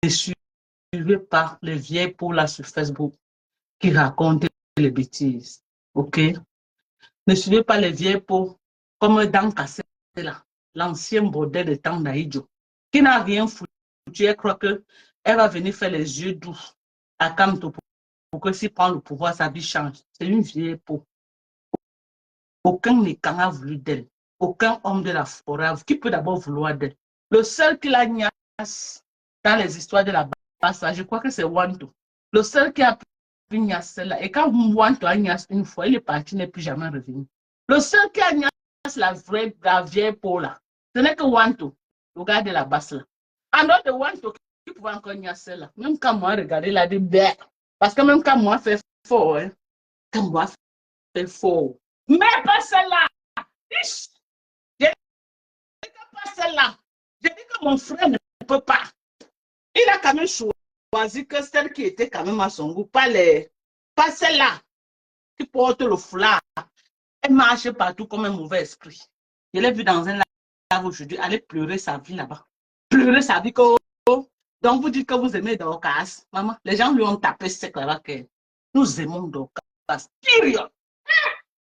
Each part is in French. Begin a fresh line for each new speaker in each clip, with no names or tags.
suivez pas les vieilles peaux là sur Facebook qui racontent les bêtises. OK? Ne suivez pas les vieilles peaux comme dans Cassé là, l'ancien bordel de temps d'Aïdjo, qui n'a rien foutu. Elle croit qu'elle va venir faire les yeux doux à Kamto pour que s'il prend le pouvoir, sa vie change. C'est une vieille peau. Aucun Nékan a voulu d'elle. Aucun homme de la forêt qui peut d'abord vouloir d'elle. Le seul qui la niasse dans les histoires de la basse, je crois que c'est Wanto. Le seul qui a pu niasse là. Et quand Wanto a niasse une fois, il est parti, il n'est plus jamais revenu. Le seul qui a niasse la vieille peau là, ce n'est que Wanto. Regardez la basse là. En dehors de Wanto, qui pouvait encore niasse là. Même quand moi, regardez là, des bêtes. Parce que même quand moi, fait faux, hein. Quand moi, fait faux. Mais pas celle-là. Je dis que pas celle-là. Je dis que mon frère ne peut pas. Il a quand même choisi que celle qui était quand même à son goût, pas celle-là qui porte le foulard. Elle marche partout comme un mauvais esprit. Je l'ai vu dans un live aujourd'hui, aller pleurer sa vie là-bas. Pleurer sa vie. Donc vous dites que vous aimez Dorcas. Maman, les gens lui ont tapé sec là-bas que nous aimons Dorcas. Period.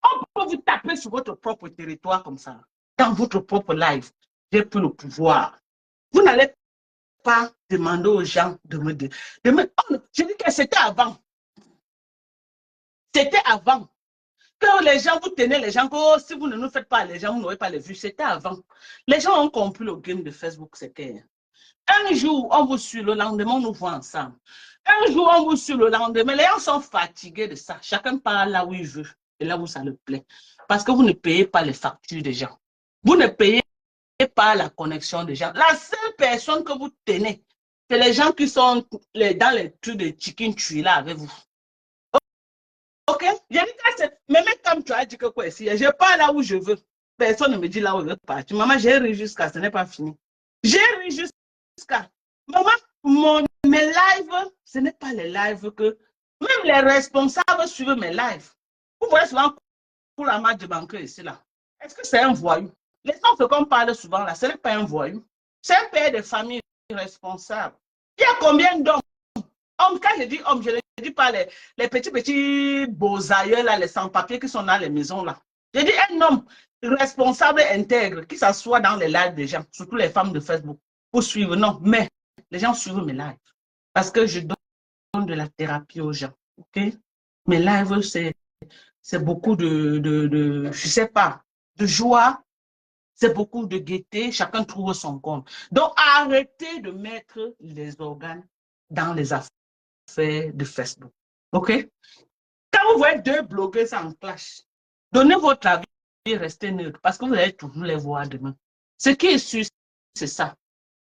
On peut vous taper sur votre propre territoire comme ça. Dans votre propre life, j'ai plus le pouvoir. Vous n'allez pas demander aux gens de me dire. Oh, je dis que c'était avant. C'était avant. Que les gens, vous tenez les gens, que oh, si vous ne nous faites pas les gens, vous n'aurez pas les vues. C'était avant. Les gens ont compris le game de Facebook, c'était. Un jour, on vous suit, le lendemain, on nous voit ensemble. Un jour, on vous suit, le lendemain, les gens sont fatigués de ça. Chacun parle là où il veut et là où ça le plaît. Parce que vous ne payez pas les factures des gens. Vous ne payez pas la connexion des gens. La seule personne que vous tenez, c'est les gens qui sont dans les trucs de chicken tree là avec vous. OK? Je dis que même comme tu as dit que quoi ici, je pars là où je veux. Personne ne me dit là où je veux partir. Maman, j'ai ri jusqu'à ce n'est pas fini. J'ai ri jusqu'à. Maman, mes lives, ce n'est pas les lives que. Même les responsables suivent mes lives. Vous voyez souvent pour la marque de banquier ici là. Est-ce que c'est un voyou? Les gens qu'on parle souvent là, ce n'est pas un voyou. C'est un père de famille responsable. Il y a combien d'hommes? Hommes, quand je dis hommes, je ne dis pas les petits beaux aïeux là, les sans-papiers qui sont dans les maisons là. Je dis un homme responsable, intègre, qui s'assoit dans les lives des gens, surtout les femmes de Facebook, pour suivre. Non, mais les gens suivent mes lives. Parce que je donne de la thérapie aux gens. OK? Mes lives, c'est beaucoup je sais pas, de joie. C'est beaucoup de gaieté, chacun trouve son compte. Donc, arrêtez de mettre les organes dans les affaires de Facebook. OK? Quand vous voyez deux blogueurs en clash, donnez votre avis et restez neutre parce que vous allez toujours les voir demain. Ce qui est sûr, c'est ça.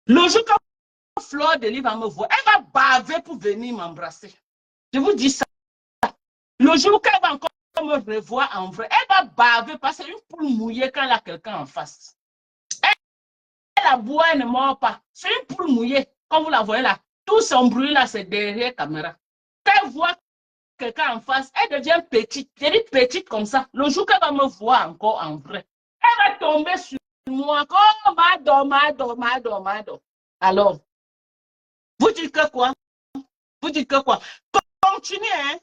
Le jour quand Fleur de Lys va me voir, elle va baver pour venir m'embrasser. Je vous dis ça. Le jour qu'elle va encore me revoir en vrai, elle va baver parce que c'est une poule mouillée quand elle a quelqu'un en face. La boue, elle ne mord pas. C'est une poule mouillée. Quand vous la voyez là, tout son bruit là, c'est derrière la caméra. Quand elle voit quelqu'un en face, elle devient petite. Je dis petite comme ça. Le jour qu'elle va me voir encore en vrai, elle va tomber sur moi. Oh, Mado. Alors, vous dites que quoi? Vous dites que quoi? Continuez, hein?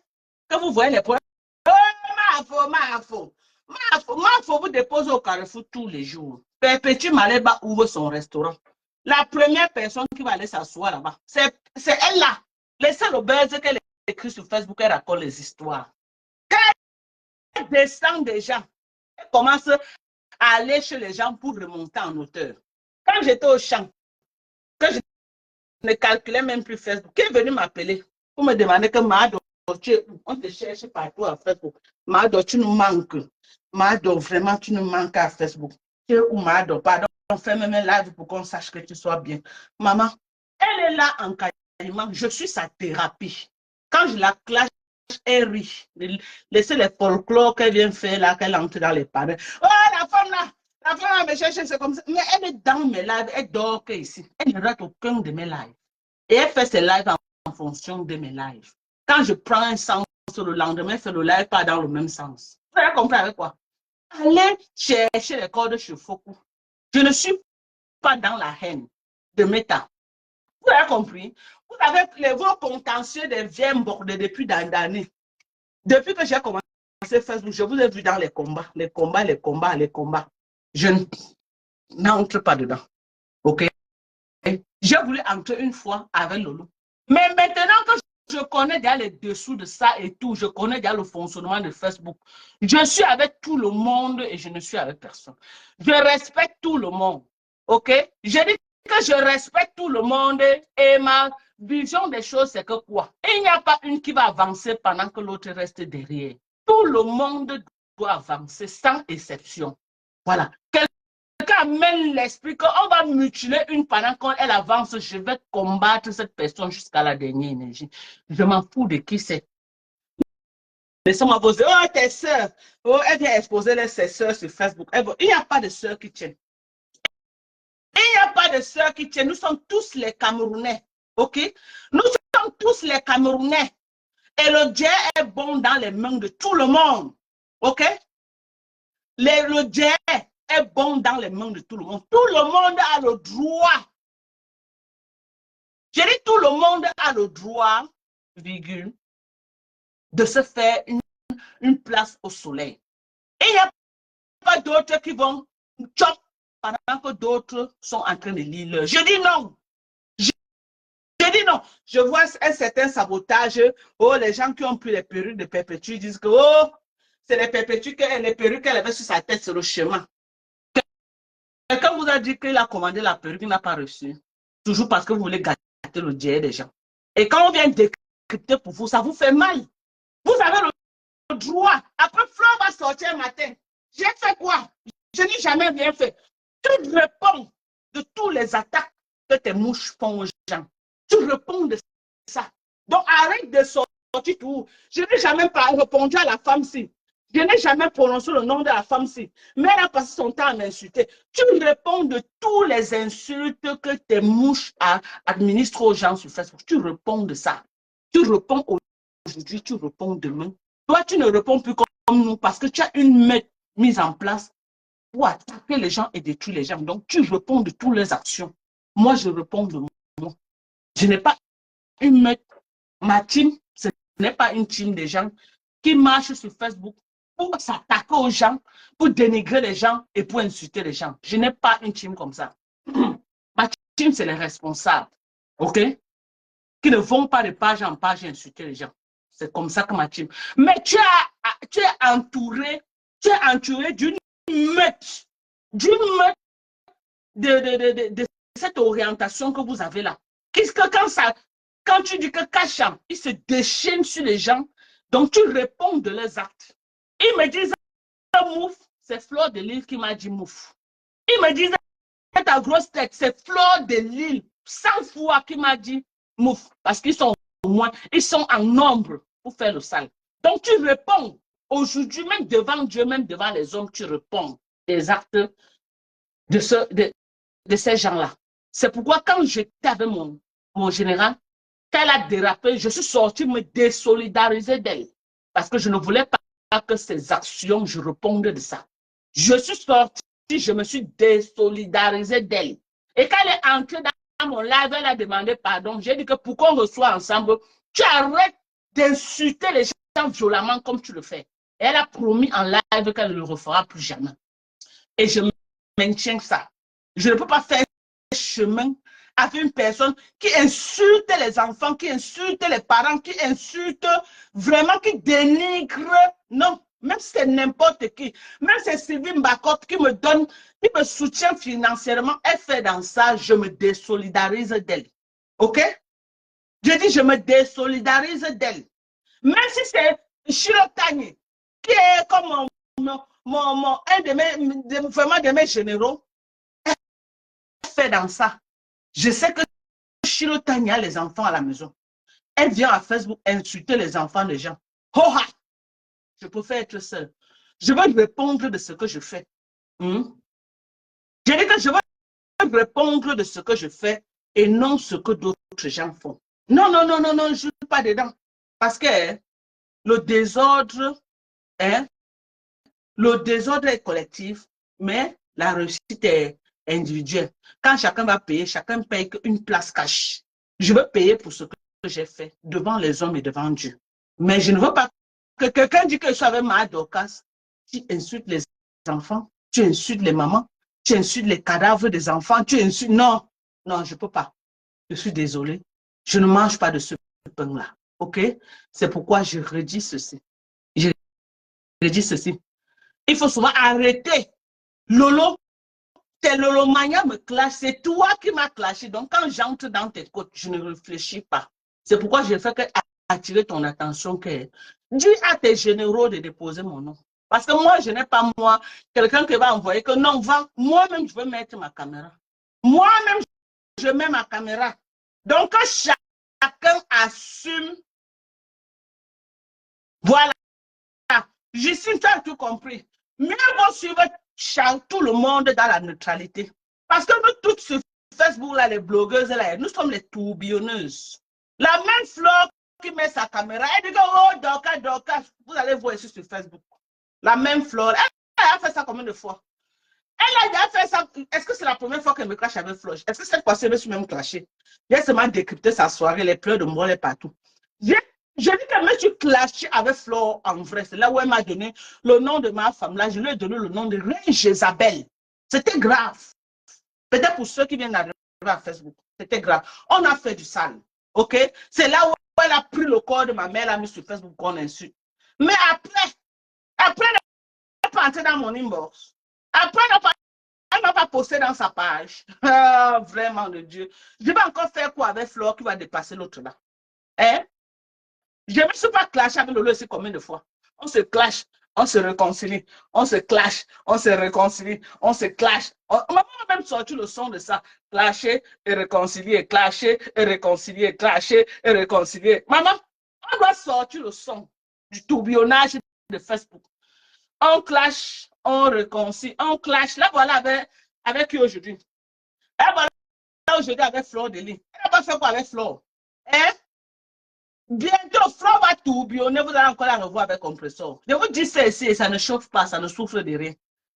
Que vous voyez les problèmes. Mafo vous dépose au Carrefour tous les jours. Petit Maléba ouvre son restaurant. La première personne qui va aller s'asseoir là-bas, c'est elle là. Laissez le buzz qu'elle écrit sur Facebook, elle raconte les histoires. Quand elle descend des gens, elle commence à aller chez les gens pour remonter en hauteur. Quand j'étais au champ, que je ne calculais même plus Facebook, qui est venu m'appeler pour me demander que Mado, on te cherche partout à Facebook. Mado, tu nous manques. Mado, vraiment, tu nous manques à Facebook. Ou Mado, pardon, on fait même un live pour qu'on sache que tu sois bien. Maman, elle est là en quasiment. Je suis sa thérapie. Quand je la clash, elle rit. Laissez les folklore qu'elle vient faire là, qu'elle entre dans les panneaux. Oh, la femme là me cherche, c'est comme ça. Mais elle est dans mes lives, elle dort ici. Elle ne rate aucun de mes lives. Et elle fait ses lives en fonction de mes lives. Quand je prends un sens le lendemain, fait le live pas dans le même sens. Vous avez compris avec quoi? Allez chercher les cordes chez Foku. Je ne suis pas dans la haine de Meta. Vous avez compris? Vous avez vos contentieux des vieilles bordées depuis d'années. Depuis que j'ai commencé Facebook, je vous ai vu dans les combats, les combats, les combats, les combats. Je n'entre pas dedans. OK? J'ai voulu entrer une fois avec Lolo. Mais maintenant que je connais déjà les dessous de ça et tout, je connais déjà le fonctionnement de Facebook, je suis avec tout le monde et je ne suis avec personne. Je respecte tout le monde. OK? Je dis que je respecte tout le monde et ma vision des choses, c'est que quoi? Il n'y a pas une qui va avancer pendant que l'autre reste derrière. Tout le monde doit avancer sans exception. Voilà. Quelqu'un amène l'esprit qu'on va mutiler une pendant qu'elle avance, je vais combattre cette personne jusqu'à la dernière énergie. Je m'en fous de qui c'est. Laissez-moi poser, oh, tes soeurs, oh, elle vient exposer ses soeurs sur Facebook. Il n'y a pas de soeurs qui tiennent. Il n'y a pas de soeurs qui tiennent. Nous sommes tous les Camerounais. OK? Nous sommes tous les Camerounais. Et le Dieu est bon dans les mains de tout le monde. OK? Le Dieu est bon dans les mains de tout le monde. Tout le monde a le droit. Je dis tout le monde a le droit, virgule, de se faire une place au soleil. Et il n'y a pas d'autres qui vont chop pendant que d'autres sont en train de lire. Je dis non. Je dis non. Je vois un certain sabotage. Oh, les gens qui ont pris les perruques de Perpétue disent que oh, c'est les perruques qu'elle avait sur sa tête sur le chemin. Quelqu'un vous a dit qu'il a commandé la perruque, il n'a pas reçu. Toujours parce que vous voulez gâter le dieu des gens. Et quand on vient décrypter pour vous, ça vous fait mal. Vous avez le droit. Après, Fleur va sortir un matin. J'ai fait quoi? Je n'ai jamais rien fait. Tu réponds de tous les attaques que tes mouches font aux gens. Tu réponds de ça. Donc, arrête de sortir tout. Je n'ai jamais répondu à la femme-ci. Je n'ai jamais prononcé le nom de la femme-ci. Mais elle a passé son temps à m'insulter. Tu réponds de tous les insultes que tes mouches administrent aux gens sur Facebook. Tu réponds de ça. Tu réponds aujourd'hui, tu réponds demain. Toi, tu ne réponds plus comme nous parce que tu as une méthode mise en place pour attaquer les gens et détruire les gens. Donc, tu réponds de toutes les actions. Moi, je réponds de moi. Je n'ai pas une méthode. Ma team, ce n'est pas une team de gens qui marchent sur Facebook pour s'attaquer aux gens, pour dénigrer les gens et pour insulter les gens. Je n'ai pas une team comme ça. Ma team, c'est les responsables. OK? Qui ne vont pas de page en page insulter les gens. C'est comme ça que ma team. Mais tu es entouré d'une meute de cette orientation que vous avez là. Qu'est-ce que quand tu dis que Kachan, il se déchaîne sur les gens, donc tu réponds de leurs actes. Ils me disent mouf, c'est Fleur de Lille qui m'a dit mouf. Ils me disent ta grosse tête, c'est Fleur de Lille 100 fois qui m'a dit mouf, parce qu'ils sont au moins, ils sont en nombre pour faire le sale. Donc tu réponds. Aujourd'hui, même devant Dieu, même devant les hommes, tu réponds des actes de ces gens-là. C'est pourquoi quand j'étais avec mon général, quand elle a dérapé, je suis sorti me désolidariser d'elle. Parce que je ne voulais pas que ces actions, je réponde de ça. Je suis sorti, je me suis désolidarisé d'elle. Et quand elle est entrée dans mon live, elle a demandé pardon. J'ai dit que pour qu'on reçoive ensemble, tu arrêtes d'insulter les gens violemment comme tu le fais. Et elle a promis en live qu'elle ne le refera plus jamais. Et je maintiens ça. Je ne peux pas faire chemin avec une personne qui insulte les enfants, qui insulte les parents, qui insulte vraiment, qui dénigre. Non, même si c'est n'importe qui, même si c'est Sylvie Mbakot qui me donne, qui me soutient financièrement, elle fait dans ça, je me désolidarise d'elle. OK? Je dis, je me désolidarise d'elle. Même si c'est Chirotani, qui est comme un de mes généraux, elle fait dans ça. Je sais que Chirotani a les enfants à la maison. Elle vient à Facebook insulter les enfants des gens. Oh, je préfère être seule. Je veux répondre de ce que je fais. Je dis que je veux répondre de ce que je fais et non ce que d'autres gens font. Non, non, non, non, non, je ne suis pas dedans. Parce que le désordre est collectif, mais la réussite est individuelle. Quand chacun va payer, chacun paye une place cash. Je veux payer pour ce que j'ai fait devant les hommes et devant Dieu. Mais je ne veux pas que quelqu'un dise que je suis avec ma Dorcas. Tu insultes les enfants, tu insultes les mamans, tu insultes les cadavres des enfants, tu insultes... Non, non, je ne peux pas. Je suis désolée. Je ne mange pas de ce pain-là. OK? C'est pourquoi je redis ceci. Je redis ceci. Il faut souvent arrêter. Lolo, tes Lolo Mania me clash. C'est toi qui m'as clashé. Donc, quand j'entre dans tes côtes, je ne réfléchis pas. C'est pourquoi je fais que attirer ton attention. Que dis à tes généraux de déposer mon nom. Parce que moi, je n'ai pas moi quelqu'un qui va envoyer que non, va, moi-même, je veux mettre ma caméra. Moi-même, je mets ma caméra. Donc, que chacun assume. Voilà. Justine, tu as tout compris. Mieux vaut suivre tout le monde dans la neutralité. Parce que nous, toutes sur Facebook, là, les blogueuses, là, nous sommes les tourbillonneuses. La même Flore qui met sa caméra, elle dit que, oh, Dorcas, vous allez voir ici sur Facebook. La même Flore, elle a fait ça combien de fois? Elle a déjà fait ça. Est-ce que c'est la première fois qu'elle me crache avec Flore? Est-ce que cette fois-ci, elle me suis même clashée? J'ai seulement décrypté sa soirée, les pleurs de moi, les partout. Je dis que je me suis clashée avec Flore en vrai. C'est là où elle m'a donné le nom de ma femme. Là, je lui ai donné le nom de Reine Jézabel. C'était grave. Peut-être pour ceux qui viennent d'arriver à Facebook. C'était grave. On a fait du sale. OK? C'est là où elle a pris le corps de ma mère, elle a mis sur Facebook qu'on insulte. Mais après, elle n'est pas entrée dans mon inbox. Après, elle n'a pas posté dans sa page. Ah, vraiment de Dieu. Je vais encore faire quoi avec Flore qui va dépasser l'autre là? Hein? Je ne me suis pas clashé avec Lolo ici combien de fois? On se clash, on se réconcilie, on se clash, on se réconcilie, on se clash. Maman a même sorti le son de ça. Clasher et réconcilier, clasher et réconcilier, clasher et réconcilier. Maman, on doit sortir le son du tourbillonnage de Facebook. On clash, on réconcilie, on clash. Là, voilà avec qui aujourd'hui? Là, voilà aujourd'hui avec Flore Deli. Elle va faire quoi avec Flore? Hein? Bientôt, Flore va tourbillonner, vous allez encore la revoir avec compresseur. Je vous dis ça ici, ça ne chauffe pas, ça ne souffre de rien.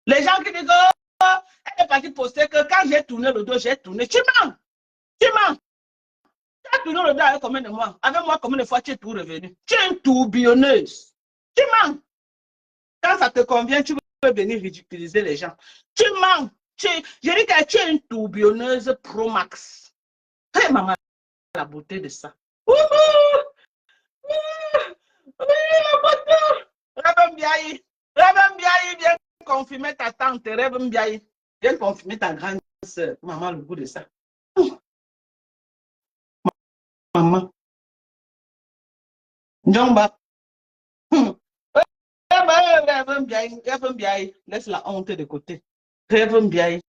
Les gens qui disent, oh, elle est partie poster que quand j'ai tourné le dos, j'ai tourné. Tu mens! Tu mens! Tu as tourné le dos avec combien de mois? Avec moi, combien de fois tu es tout revenu? Tu es une tourbillonneuse. Tu mens! Quand ça te convient, tu veux venir ridiculiser les gens. Tu mens! Je dis que tu es une tourbillonneuse pro max. Hey, maman, la beauté de ça. Ouh! Oui, la beauté! Rêve Mbiaye, Rêve Mbiaye, viens confirmer ta tante, Rêve Mbiaye. Viens confirmer ta grande soeur. Maman, le goût de ça. Maman. Njomba. Rêve Mbiaye, laisse la honte de côté. Rêve Mbiaye.